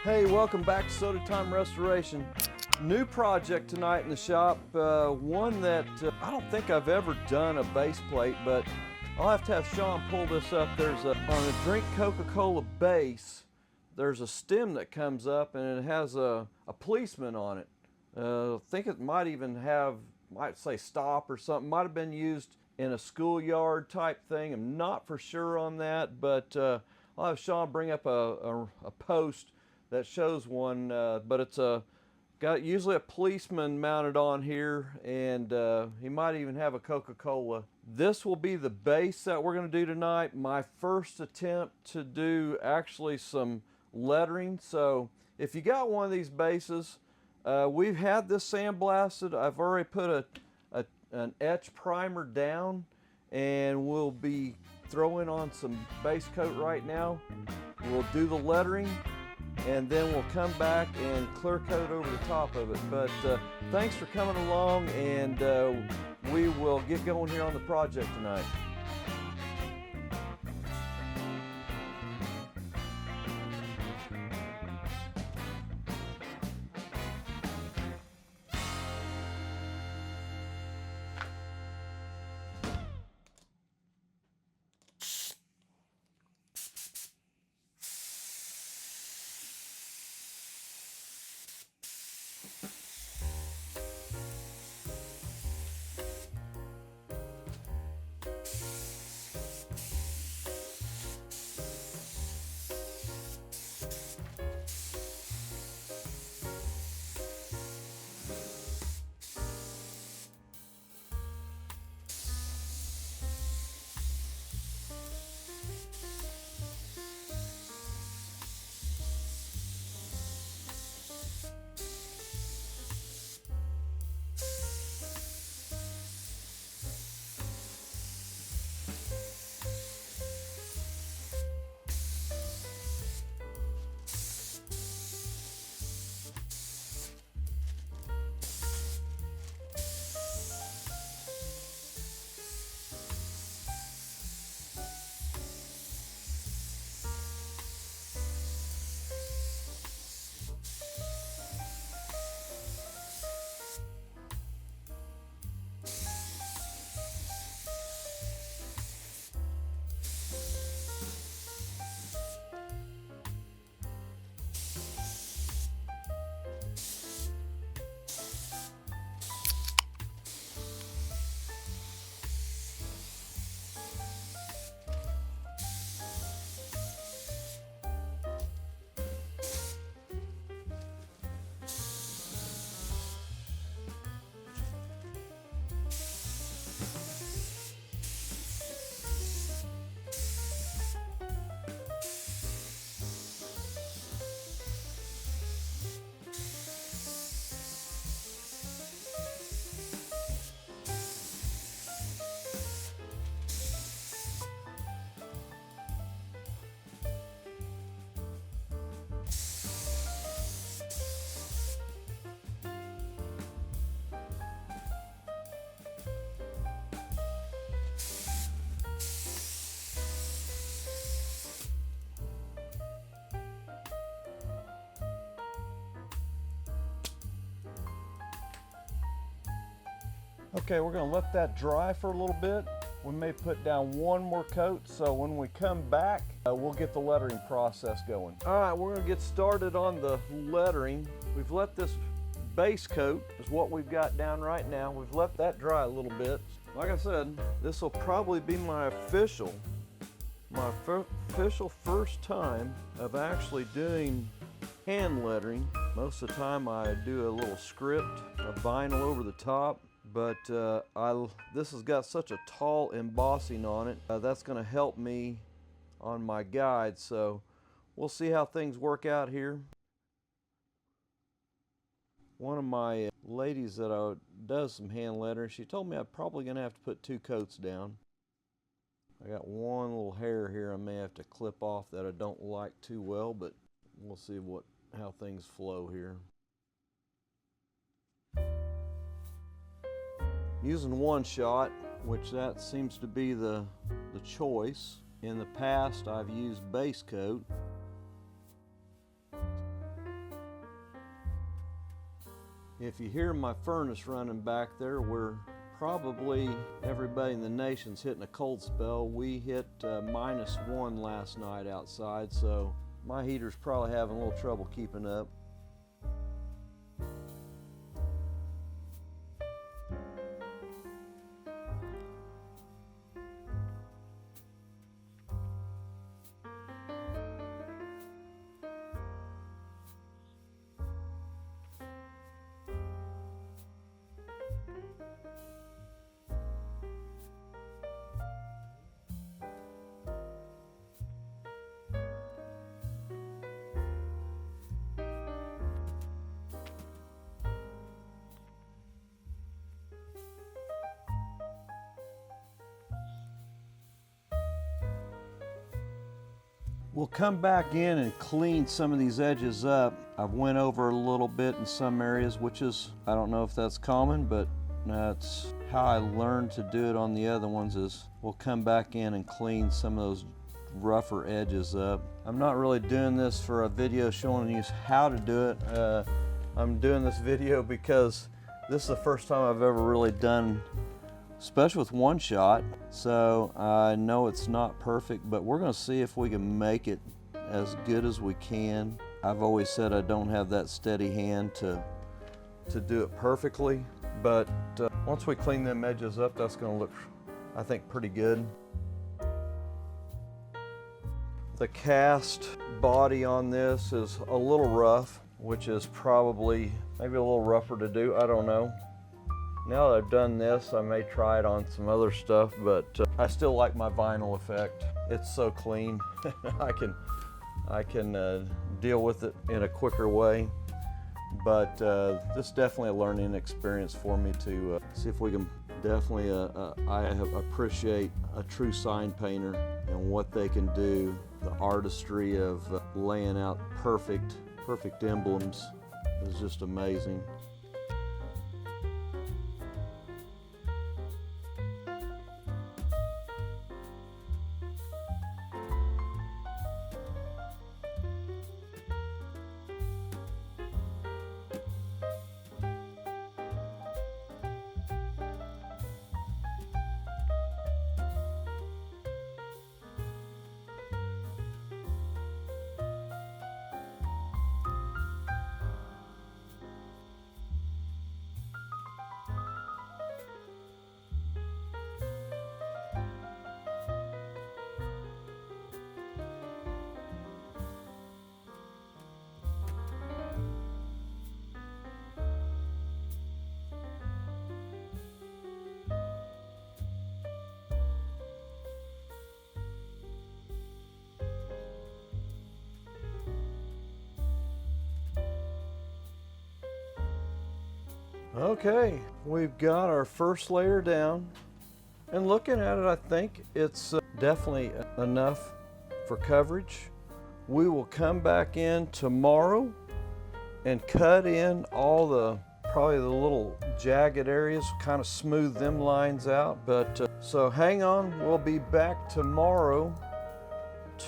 Hey, welcome back to Soda Time Restoration. New project tonight in the shop, one that I don't think I've ever done a base plate, but I'll have to have Sean pull this up. On a drink Coca-Cola base, there's a stem that comes up and it has a policeman on it. I think it might even might say stop or something. Might have been used in a schoolyard type thing. I'm not for sure on that, but I'll have Sean bring up a post that shows one, but it's got usually a policeman mounted on here, and he might even have a Coca-Cola. This will be the base that we're going to do tonight. My first attempt to do actually some lettering. So if you got one of these bases, we've had this sandblasted. I've already put an etch primer down, and we'll be throwing on some base coat right now. We'll do the lettering, and then we'll come back and clear coat over the top of it. But thanks for coming along, and we will get going here on the project tonight. Okay, we're going to let that dry for a little bit. We may put down one more coat, so when we come back, we'll get the lettering process going. All right, we're going to get started on the lettering. We've let this base coat, is what we've got down right now. We've let that dry a little bit. Like I said, this will probably be my official first time of actually doing hand lettering. Most of the time I do a little script, a vinyl over the top. But this has got such a tall embossing on it. That's going to help me on my guide. So we'll see how things work out here. One of my ladies that does some hand lettering, she told me I'm probably going to have to put 2 coats down. I got one little hair here I may have to clip off that I don't like too well, but we'll see how things flow here. Using one shot, which that seems to be the choice. In the past, I've used base coat. If you hear my furnace running back there, we're probably, everybody in the nation's hitting a cold spell. We hit -1 last night outside, so my heater's probably having a little trouble keeping up. We'll come back in and clean some of these edges up. I've went over a little bit in some areas, which is, I don't know if that's common, but that's how I learned to do it on the other ones. Is we'll come back in and clean some of those rougher edges up. I'm not really doing this for a video showing you how to do it. I'm doing this video because this is the first time I've ever really done, especially with one shot, so I know it's not perfect, but we're going to see if we can make it as good as we can. I've always said I don't have that steady hand to do it perfectly, but once we clean them edges up, that's going to look, I think, pretty good. The cast body on this is a little rough, which is probably maybe a little rougher to do, I don't know. Now that I've done this, I may try it on some other stuff, but I still like my vinyl effect. It's so clean. I can deal with it in a quicker way. But this is definitely a learning experience for me to see if we can definitely, I appreciate a true sign painter and what they can do. The artistry of laying out perfect emblems is just amazing. Okay, we've got our first layer down, and looking at it, I think it's definitely enough for coverage. We will come back in tomorrow and cut in all the, probably the little jagged areas, kind of smooth them lines out. But so hang on, we'll be back tomorrow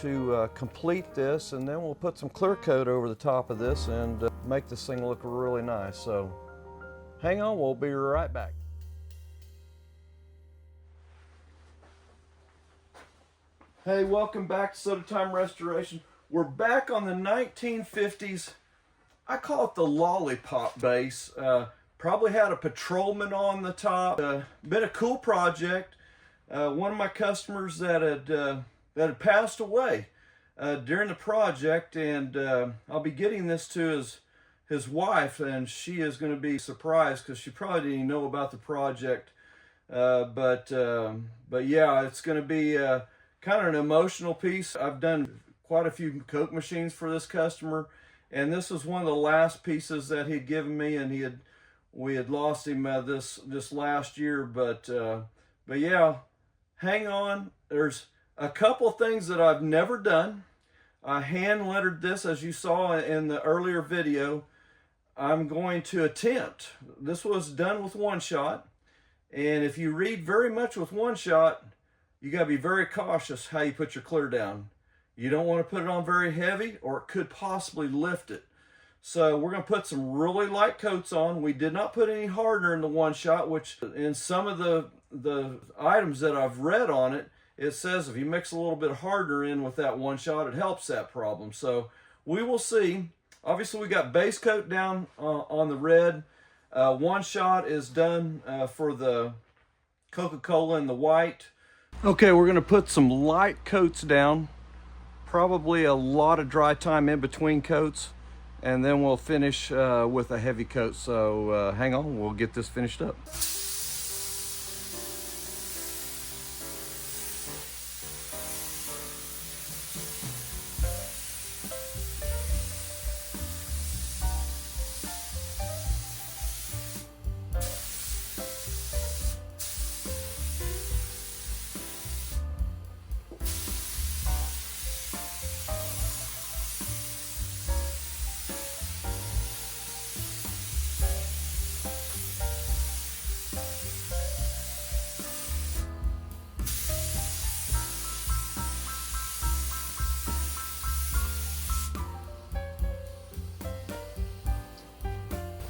to complete this, and then we'll put some clear coat over the top of this and make this thing look really nice. So hang on, we'll be right back. Hey, welcome back to Soda Time Restoration. We're back on the 1950s, I call it the lollipop base. Probably had a patrolman on the top. Been a cool project. One of my customers that had passed away during the project, and I'll be getting this to his wife, and she is going to be surprised because she probably didn't even know about the project. But yeah, it's going to be kind of an emotional piece. I've done quite a few Coke machines for this customer, and this was one of the last pieces that he'd given me, and we had lost him this last year. But yeah, hang on. There's a couple things that I've never done. I hand lettered this, as you saw in the earlier video. I'm going to attempt. This was done with one shot, and if you read very much with one shot, you got to be very cautious how you put your clear down. You don't want to put it on very heavy, or it could possibly lift it. So we're going to put some really light coats on. We did not put any hardener in the one shot, which in some of the items that I've read on it, it says if you mix a little bit of hardener in with that one shot, it helps that problem. So we will see. Obviously, we got base coat down on the red. One shot is done for the Coca-Cola and the white. Okay, we're going to put some light coats down. Probably a lot of dry time in between coats. And then we'll finish with a heavy coat. So hang on, we'll get this finished up.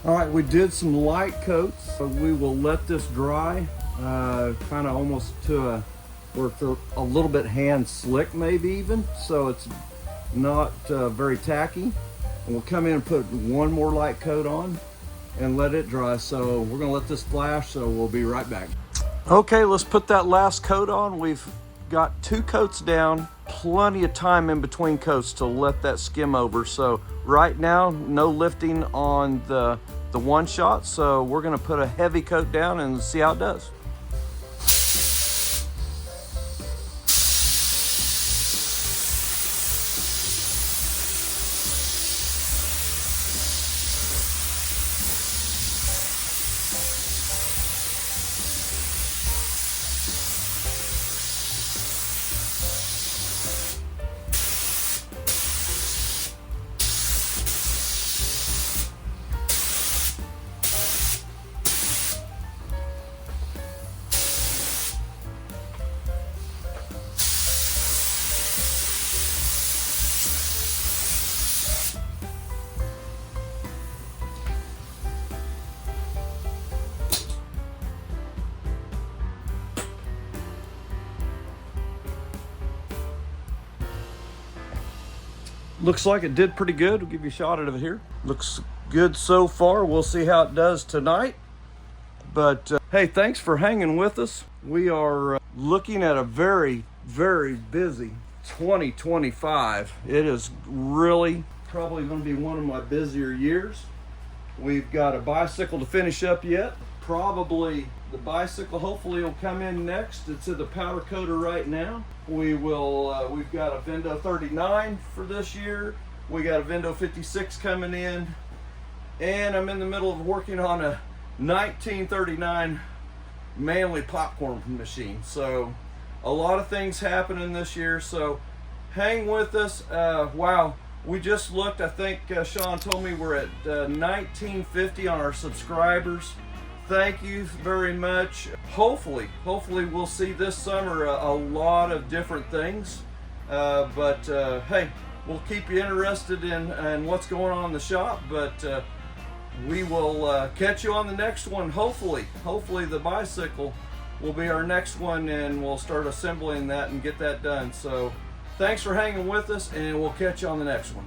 All right, we did some light coats. So we will let this dry, kind of almost to where it's a little bit hand slick maybe even, so it's not very tacky. And we'll come in and put one more light coat on and let it dry. So we're gonna let this flash, so we'll be right back. Okay, let's put that last coat on. We've got 2 coats down, plenty of time in between coats to let that skim over. So right now, no lifting on the one shot, so we're gonna put a heavy coat down and see how it does. Looks like it did pretty good. We'll give you a shot of it here. Looks good so far. We'll see how it does tonight. But hey, thanks for hanging with us. We are looking at a very, very busy 2025. It is really probably going to be one of my busier years. We've got a bicycle to finish up yet. Probably the bicycle hopefully will come in next. It's in the powder coater right now. We've got a Vendo 39 for this year. We got a Vendo 56 coming in. And I'm in the middle of working on a 1939 Manly popcorn machine. So a lot of things happening this year. So hang with us. Wow. We just looked, I think Sean told me we're at 1950 on our subscribers. Thank you very much. Hopefully we'll see this summer a lot of different things. Hey, we'll keep you interested in what's going on in the shop. But we will catch you on the next one. Hopefully the bicycle will be our next one, and we'll start assembling that and get that done. So thanks for hanging with us, and we'll catch you on the next one.